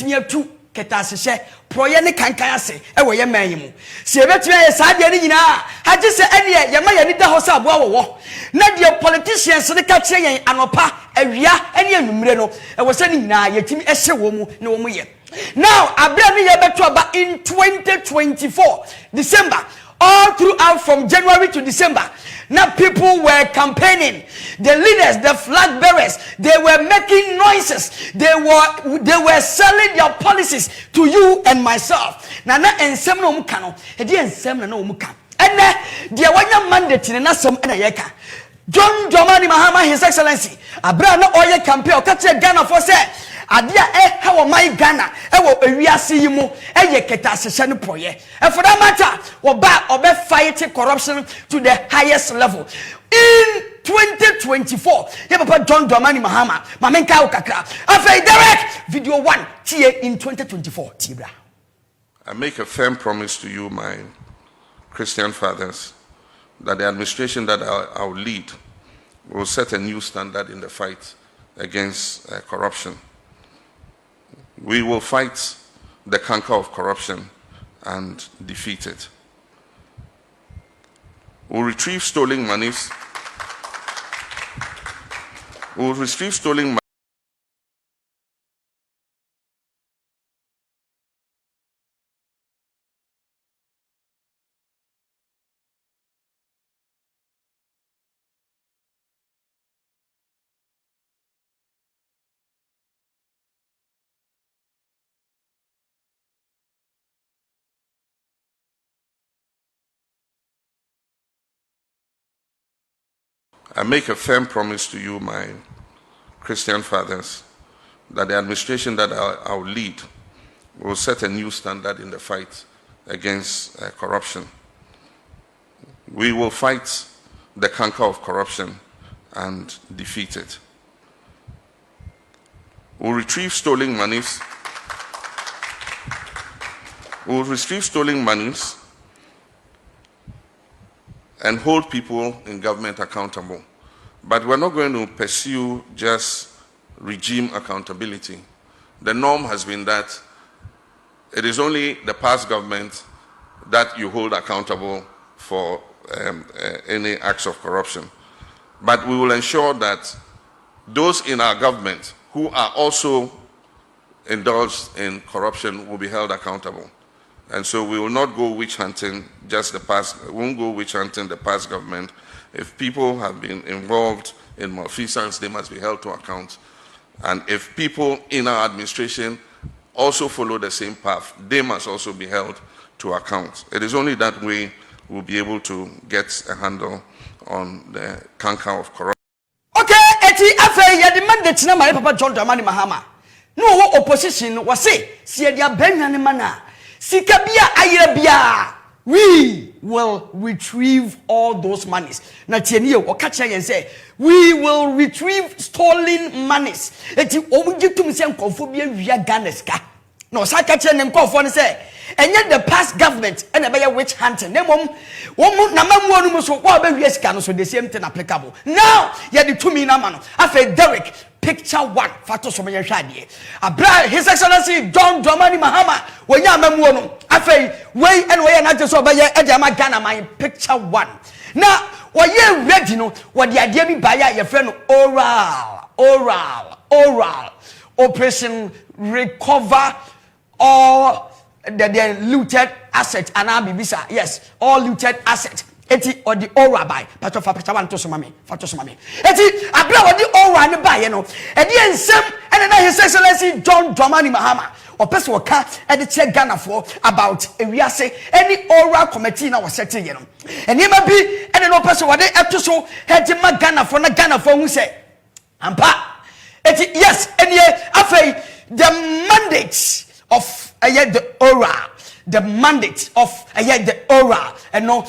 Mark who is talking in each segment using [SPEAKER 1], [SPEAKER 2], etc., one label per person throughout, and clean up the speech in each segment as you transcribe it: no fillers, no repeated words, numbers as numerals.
[SPEAKER 1] tumi atu ketasehye proye ne kankan ase e wo ye manyimu se betumi ye saade ne nyina haje se ene ye ma ye ni da ho sa abo awowo na de politicians ne ka kire yen anopa awia ene anumre no e wo se ne nyina ye timi ehye wo mu ne wo mu ye. Now abra me ye beto aba in 2024 December, all throughout from January to December. Now people were campaigning. The leaders, the flag bearers, they were making noises. They were selling their policies to you and myself. Now ensem no muka no. Edi ensem na no muka. Ene dia wanya mandate na som na yeka. John Dramani Mahama, His Excellency. Abra na oye campaign o ka che Ghana for say adia how my Ghana wo ewiase yi mu ye ketasehye no proye and for that matter oba fight corruption to the highest level in 2024. Yeah, Papa John Dramani Mahama mamenka ukakra afei direct video 1 tie in 2024 tibra.
[SPEAKER 2] I make a firm promise to you, my Christian fathers, that the administration that I will lead will set a new standard in the fight against corruption. We will fight the canker of corruption and defeat it. We'll retrieve stolen monies. We'll retrieve stolen money. I make a firm promise to you, my Christian fathers, that the administration that I will lead will set a new standard in the fight against corruption. We will fight the canker of corruption and defeat it. We'll retrieve stolen monies. We'll retrieve stolen monies and hold people in government accountable. But we're not going to pursue just regime accountability. The norm has been that it is only the past government that you hold accountable for any acts of corruption. But we will ensure that those in our government who are also indulged in corruption will be held accountable. And so we will not go witch hunting we won't go witch hunting the past government. If people have been involved in malfeasance, they must be held to account. And if people in our administration also follow the same path, they must also be held to account. It is only that way we'll be able to get a handle on the canker of corruption.
[SPEAKER 1] Okay, eti afa ya demand the tina my Papa John Dramani Mahama. No opposition was say, see dia benwane mana. Sikabia ayebia, we will retrieve all those monies. Na tieniye o kacha yen say we will retrieve stolen monies. Eti omugitum se nkofo bia wia Ghana ska. No sa kacha ne nkofo ne say enye the past government and be witch hunting. Na mom na mamu anu so kwa be wia ska no so the same thing applicable. Now ye the 2 million man. Afa Derek picture 1 fato so me hwade abra His Excellency John Dramani Mahama wonya mamuo no afei wey ene wey na jeso obaye eja ma Ghana man picture 1 na woye ready no wode ade bi ba ya ye frɛ no oral operation recover all the looted assets and bibisa, yes, all looted assets. Eti or the aura by Pato Fapita to Somami, Fato Somami. Eti abra or the aura and by and the same and then His Excellency John Dramani Mahama or Pessoa and the check Ghana for about say any aura committee now was setting you know. And he might be and then person what they have to so had Ghana for Ghana for who say Ampa. Eti yes, and ye afei the mandate of the aura. The mandate of the aura and no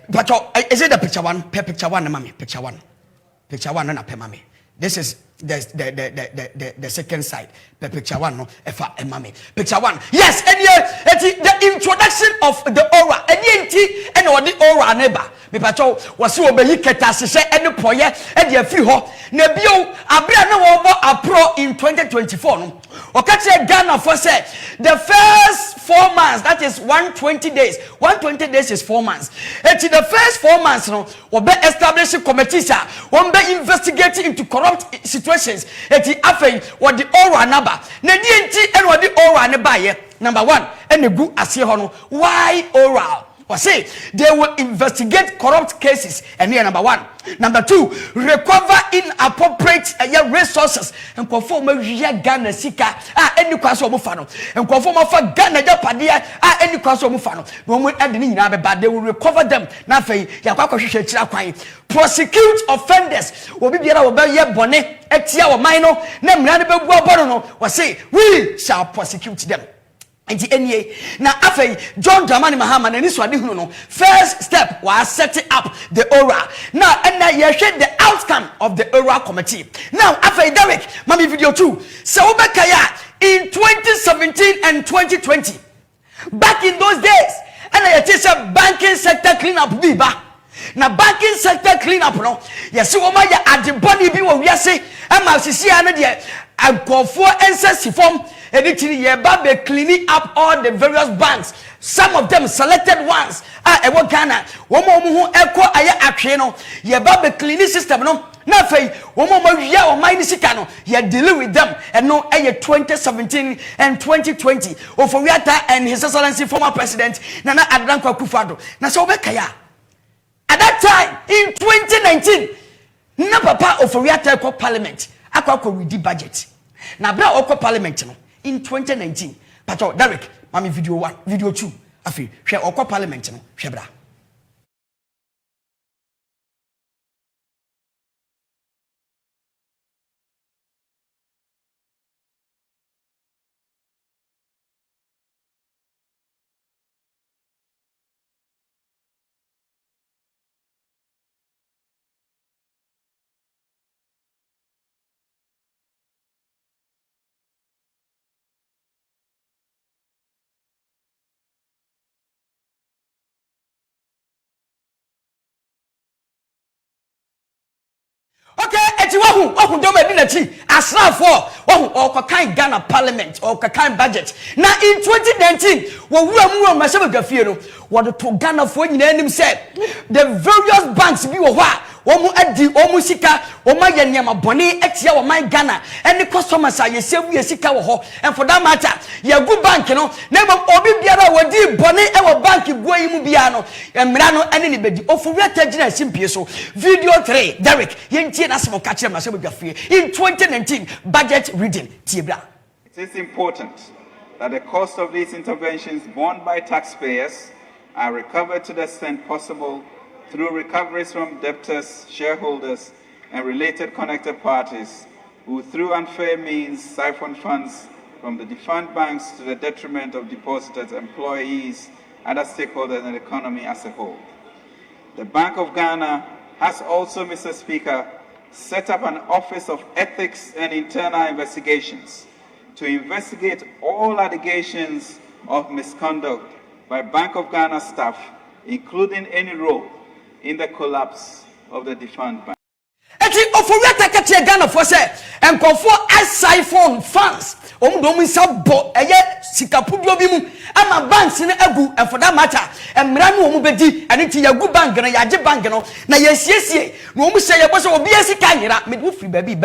[SPEAKER 1] but is it the picture 1 picture 1 mommy picture 1 and a mami. This is the second side. The picture one, no, mami. Picture one, yes, and yeah, the introduction of the aura, and or the aura neighbor. Me pacho was so be keta se any poye and the free ho. Nebio abra no apro in 2024. No, okache Ghana for say the first 4 months, that is 120 days. 120 days is 4 months. And the first 4 months, no, we be establishing committees, we be investigating into corrupt situations. And the affair what the aura number. Na di enti and what the aura ne baye. Number 1, and the good as hono. Why oral? Say they will investigate corrupt cases, and here number 1. Number 2, recover inappropriate resources and conform Ghana sika any kwaso mufano and conform for Ghana japadia any kwaso mufano. No more adding but they will recover them. Na fe yakwa hwehwe kwan. Prosecute offenders. Obi biara obaye bone etia wo man no na mra ne bebu obono no. We say we shall prosecute them. And the NA now after John Dramani Mahama and this one first step was setting up the aura. Now and now you share the outcome of the aura committee. Now after Derek, Mami video 2. So in 2017 and 2020, back in those days, and I teach a banking sector cleanup biba. Now banking sector cleanup no. Yes, so my at the body be what we say. I'm a CC and go for ancestry form. Anything ye babe cleaning up all the various banks. Some of them selected ones. Ewo Ghana. Womo mu eko aya atwe no. Ye babe cleaning system no. Na fei womo ma wia o mine sika no. Ye deal with them. And no 2017 and 2020. Oforiata and His Excellency former President Nana Addo Akufo-Addo. Na so obeka ya. At that time in 2019, na papa Oforiata ko parliament. Akwa ko read budget. Na bra oko parliament no. In 2019, Pato Derek, mami video 1, video 2, afi, share okwa parliament no, shebra. Okay, eti do me na chi asrafo wahu kind Ghana parliament or kind budget. Now in 2019, wo wura ma se bagafie no, wo to Ghana fo nyina anim say the various banks bi wo ho Omu adi omu sika oma ye niam bone etia wo man Ghana any customers are yesebu yesika wo ho and for that matter ye go bank no na obi biara wodi bone e wo bank guayi mu bia no emra no ene ne bedi ofuri atagina simpie so video 3 Derek yentie na semo ka kire ma se bodwafie in 2019 budget reading tiebra.
[SPEAKER 3] It is important that the cost of these interventions borne by taxpayers are recovered to the extent possible through recoveries from debtors, shareholders, and related connected parties who through unfair means siphon funds from the defunct banks to the detriment of depositors, employees, other stakeholders and the economy as a whole. The Bank of Ghana has also, Mr. Speaker, set up an Office of Ethics and Internal Investigations to investigate all allegations of misconduct by Bank of Ghana staff, including any role in the collapse of the defunct bank.
[SPEAKER 1] Eti oforiata kache Ghana for say enkonfo siphon funds omdo sabo eye sikapudio bi mu ama banks ne agu and for that matter emra no omu bedi aniti yagu bank na yaje bank no na yesiesie no omu say yebo so obi asika nyira me do free baby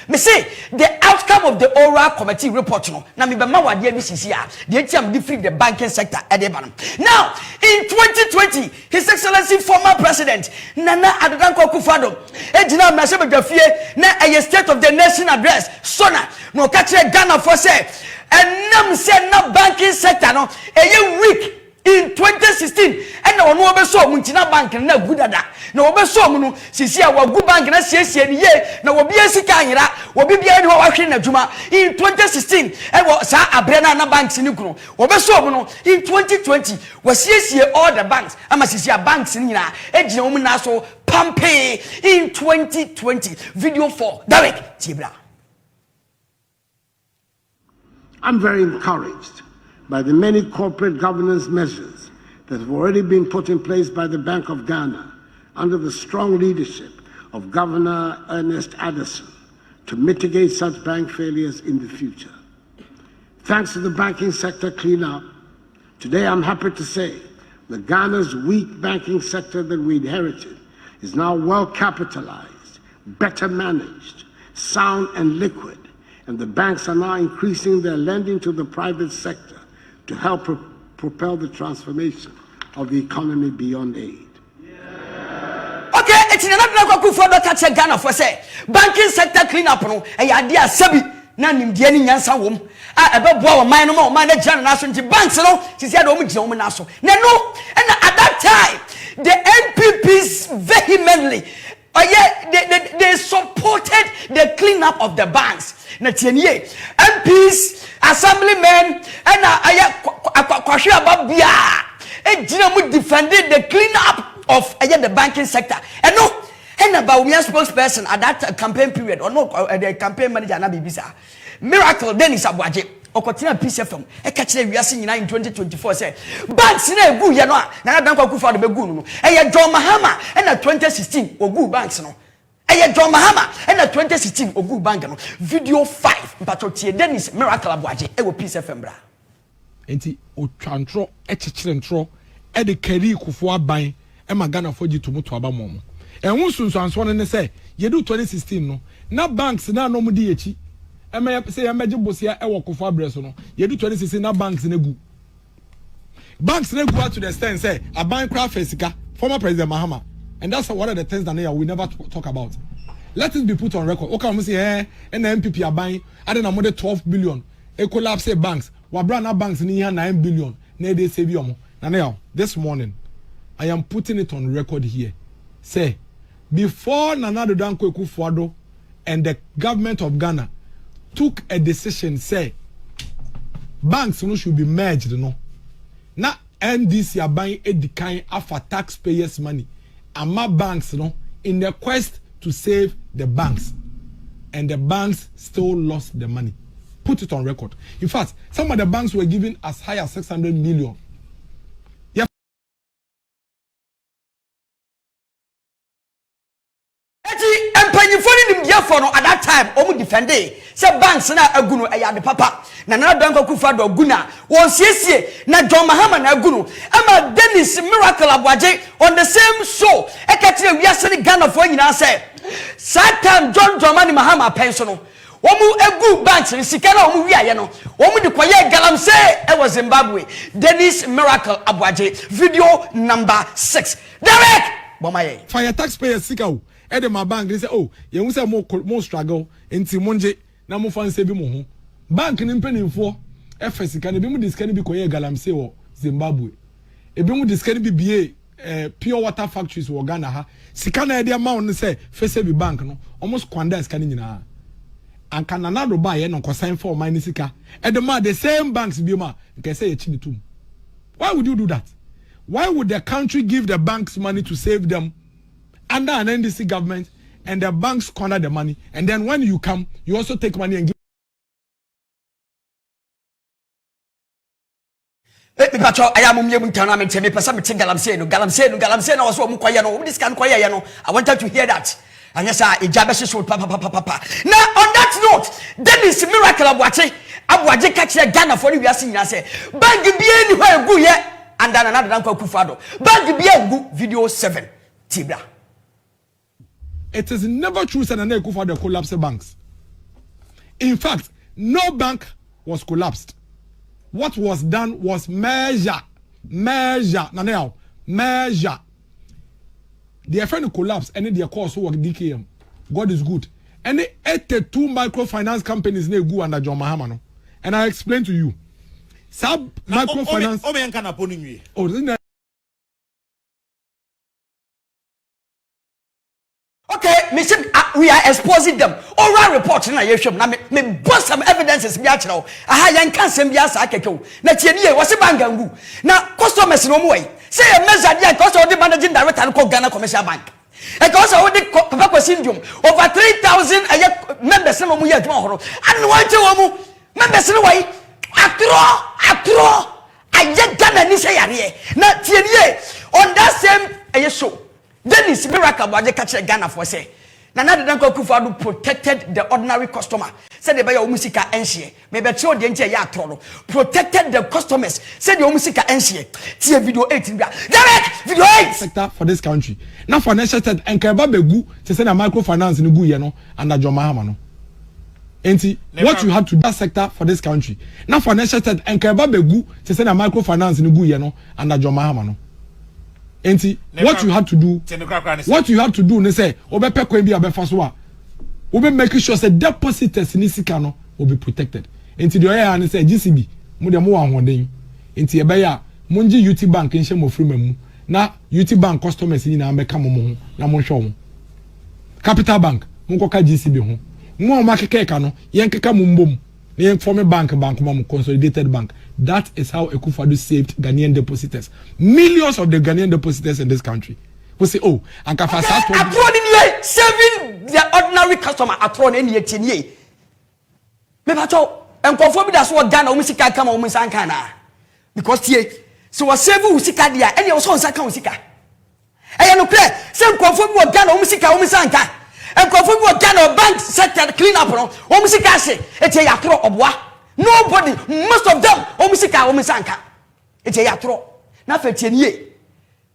[SPEAKER 1] me say the outcome of the oral committee report no na me be ma wade bi sisi a the tiam di free the banking sector e dey ban. Now in 2020 His Excellency former President Nana Addo Akufo-Addo ejina na se bedwafie na a state of the nation address sona no ka kire Ghana for say enam say na banking sector no eye week in 2016 and na ono obeso muntina bank na gudada na obeso mu no sisi a wagu bank na siesie ni ye na obi asika anyira obi bia ni wa hwe na djuma in 2016 e wo sa abre na banks ni kunu obeso mu no in 2020 wasiesie all the banks ama sisi a banks ni nyina ejina mu na so pampe in 2020 video 4 Derek Tibra.
[SPEAKER 4] I'm very encouraged by the many corporate governance measures that have already been put in place by the Bank of Ghana under the strong leadership of Governor Ernest Addison to mitigate such bank failures in the future. Thanks to the banking sector cleanup, today I'm happy to say that Ghana's weak banking sector that we inherited is now well capitalized, better managed, sound and liquid, and the banks are now increasing their lending to the private sector to help propel the transformation of the economy beyond aid.
[SPEAKER 1] Okay, it's another good for the catch Ghana for say banking sector cleanup no e idea sabi na nimdie ni nyansa wom a ebeboa wo man no ma manager na so nti banks no ti say do mu gina wo na so na no and at that time the NPPs vehemently they supported the cleanup of the banks. Na tienie MPs, assemblymen, and kwahwe ababia e gina mu defended the cleanup of the banking sector. And no, and about me spokesperson at that campaign period or no the campaign manager na bibisa. Miracle Dennis Abuaje okotina PCFM e ka kire wiase nyina in 2024 say banks na egu ye no a na Danko Akufo-Addo begu no e John Mahama and 2016 ogu banks no e John Mahama and 2016 ogu bank no video 5 mpatotie Dennis Miracle Abuaje e wo PCFM bra
[SPEAKER 5] enti otwantro e kekere ntro e de kari Akufo aban e magana fo gitomoto aba mom e hu sunsuanso ne say ye do 2016 no na banks na no mu di echi say emeje bosia e wo Akufo abreso no ye do 2016 na banks na gu to the extent say a bank craft Fesika former President Mahama, and that's one of the things that we never talk about. Let it be put on record. Okay, we say and the MPP are buying I don't know 12 billion e collapse banks wa brand banks ni 9 billion na dey save you. Now this morning I am putting it on record here. Say before Nana Danko Akufo-Addo and the government of Ghana took a decision, say banks no should be merged, no. Now NDC are buying a decline after taxpayers' money. And my banks, no, in the quest to save the banks, and the banks still lost the money. Put it on record. In fact, some of the banks were given as high as 600 million.
[SPEAKER 1] At that time, omu defende say banks na agunu eyade papa na Danko Akufo-Addo aguna won siesie na John Mahama na agunu ama Dennis Miracle Abuaje on the same show e ka tire wiase ni Ghana fo nyina say Satan John Dramani Mahama pension no omu egu banks ni sika na omu wiaye no omu de koye galamsey e was Zimbabwe. Dennis Miracle Abuaje video number 6 Derek bomaye
[SPEAKER 5] fire taxpayers sika Ede my bank they say oh you say more struggle enti monje na mo fanse bi mo ho bank ni mpanimfo efesika ne bi mu diskani bi koye galamsey wo Zimbabwe e bi mu diskani bi bie pure water factories wo Ghana ha sika na ede ma won say fese bi bank no almost kwanda sika ni nyina anka nanado ba ye no kosan for mine sika ede ma the same banks bi ma nke say ye chi tum. Why would you do that? Why would the country give the banks money to save them under an NDC government, and the banks corner the money, and then when you come, you also take money and give.
[SPEAKER 1] I am galamsey no also no this can no. I wanted to hear that. And yes, papa. Now on that note, Dennis Miracle Abuaje catch Ghana for we are seeing say bank bi any where go here and then another Danko Akufo-Addo. Bank bi go video 7 Tibra.
[SPEAKER 5] It is never true that Nana Akufo-Addo collapsed banks. In fact, no bank was collapsed. What was done was measure. Now, measure. Their friend collapsed, and their course work DKM. God is good. And 82 microfinance companies they go under John Mahama. No? And I explain to you. Sub microfinance. Oh, isn't that?
[SPEAKER 1] Okay, me say we are exposing them. Oral report na ye hwem na me boss some evidences bi a kire. Aha yan kan sem bi asa akekwo. Na tie nie wo se bangangu. Na customers no mo wai. Say a measure dia cause of the managing director ko Ghana Commercial Bank. E cause of the Papa Kwasidium over 3,000 members no mo ye adwuma horo. Anu wanche wo mo members no wai atro aye Ghana ni say yare na tie on that same show Dennis Miracle Boaje catch Ghana for say Nana Danko Akufo-Addo protected the ordinary customer. Said the buyer musika enhye. Maybe tell the enche ya atro no. Protected the customers. Said the musika enhye. Tie video 8 bia. Direct video 8
[SPEAKER 5] sector for this country. Now financial sector enka ba begu to say na microfinance no gu ye no under John Mahama no. Enti what you had to do that sector for this country. Now financial sector enka ba begu to say na microfinance no gu ye no under John Mahama no. Enti what you had to do ne say obepe kwan bi abefa so a obe make sure say depositors ni sika no will be protected. Enti the oya ne say GCB mo de mo ahoden enti e be ya monji UT Bank nhye mo free mamu na UT Bank customers ni na ambeka mo na mo hwe mo Capital Bank mo koka GCB ho mo ma kekeka no yen keka mo mbom na yen form bank mo consolidated bank. That is how Akufo-Addo saved Ghanaian depositors. Millions of the Ghanaian depositors in this country. We say, oh, and
[SPEAKER 1] saving the ordinary customer at one any year. Maybe and conform that's what Ghana Umisika come on Misankana. Because ye so was saving Usika dia and your sons are Usika. I no clear, same conform what Ghana Umisika Umisanka. And conform what Ghana bank sector clean up on Umisika say, it's a yatro of what? Nobody, most of them, Omisika, Omisanka. It's a yatro. Na fetiye.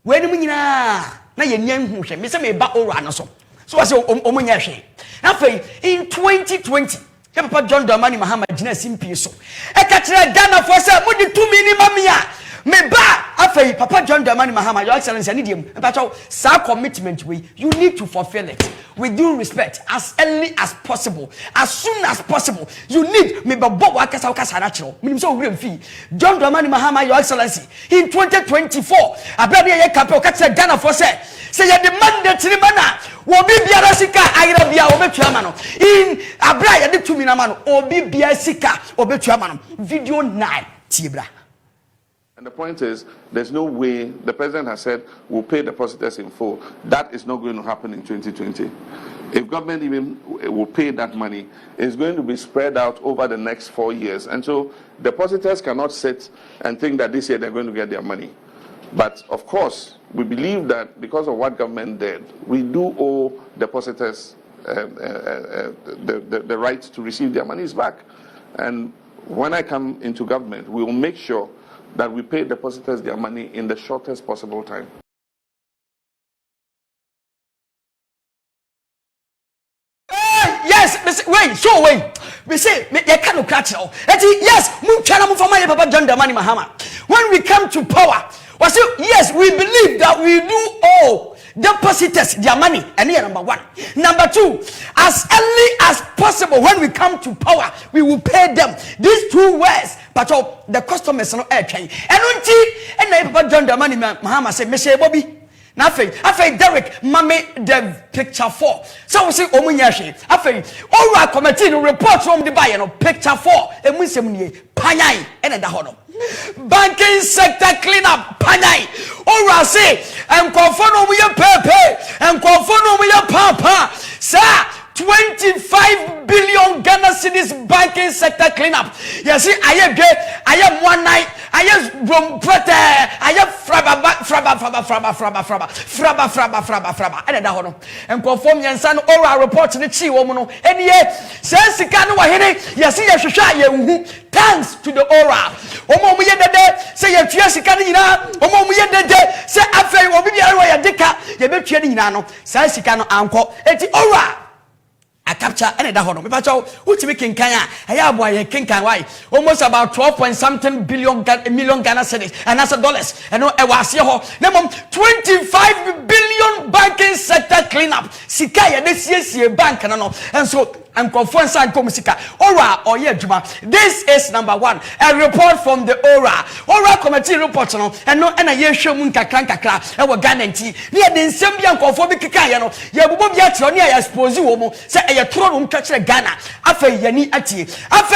[SPEAKER 1] When we na ye nyam hu hwe. Me say me ba ora no so. So I say omunya hwe. Na fe in 2020, Papa John Dramani Mahama gina simpi so. E ka kire Ghana for say mo di 2 minimum ya. Me ba afei Papa John Dramani Mahama, Your Excellency, I need him. But sa commitment you need to fulfill it with due respect as early as possible, as soon as possible. You need me ba bob wakasa wakasa natural. Minim so we fee. John Dramani Mahama, Your Excellency, in 2024, abia ye campaign ka kire Ghana for say you demand the trimana. Obi biara sika ayira bia obetua ma no. In abia ye de tumi na ma no. Obi bia sika obetua ma no. Video 9 tiebra.
[SPEAKER 2] And the point is, there's no way, the president has said, we'll pay depositors in full. That is not going to happen in 2020. If government even will pay that money, it's going to be spread out over the next 4 years. And so depositors cannot sit and think that this year they're going to get their money. But of course, we believe that because of what government did, we do owe depositors the right to receive their monies back. And when I come into government, we will make sure that we pay depositors their money in the shortest possible time.
[SPEAKER 1] Yes, wait. We say, you can't catch now. Yes, Papa John Dramani Mahama. When we come to power, we say, yes, we believe that we do owe depositors their money. And here, number one. Number two, as early as possible, when we come to power, we will pay them. These 2 words, but the customers are not air train. And when Papa John Dramani Mahama say, Mr. Bobby. Nothing. Afei Derek, mommy, the picture 4. So we say, Omunyashi. Afei, all right, committee report from the buyer, no picture 4. And we say, Panyai, and the hono. Banking sector cleanup, Panyai. All right, say, and confirm with your pepe, and confirm with your papa. Sir, 25 billion Ghana cedis banking sector cleanup. You see, I am one night. I am from Prete. I am fraba. And that one. And conform Yansan oral report to the Chi woman. And yet, says the Kano Wahine, you see, you thanks to the oral. Omo Yede, say your Chiasicanina, Omo Yede, say Afe, Obia Dika, you bet Chianino, says the Kano uncle, et the oral. I capture any that honor. Who's making Kenya? I have why King why almost about 12 billion Ghana cedis and that's dollars. And no, I was here. 25 billion banking sector cleanup. Sikaya this year bank and so I'm confirmed sign Komisika. Ora or Juma. This is number 1. A report from the Ora committee report and no and a year show Munka Kranka and what Ghana tea. Near the Sembian conformic Kayano. Yabu Yatron, I suppose you say a throne catch Ghana. After Yani Ati. After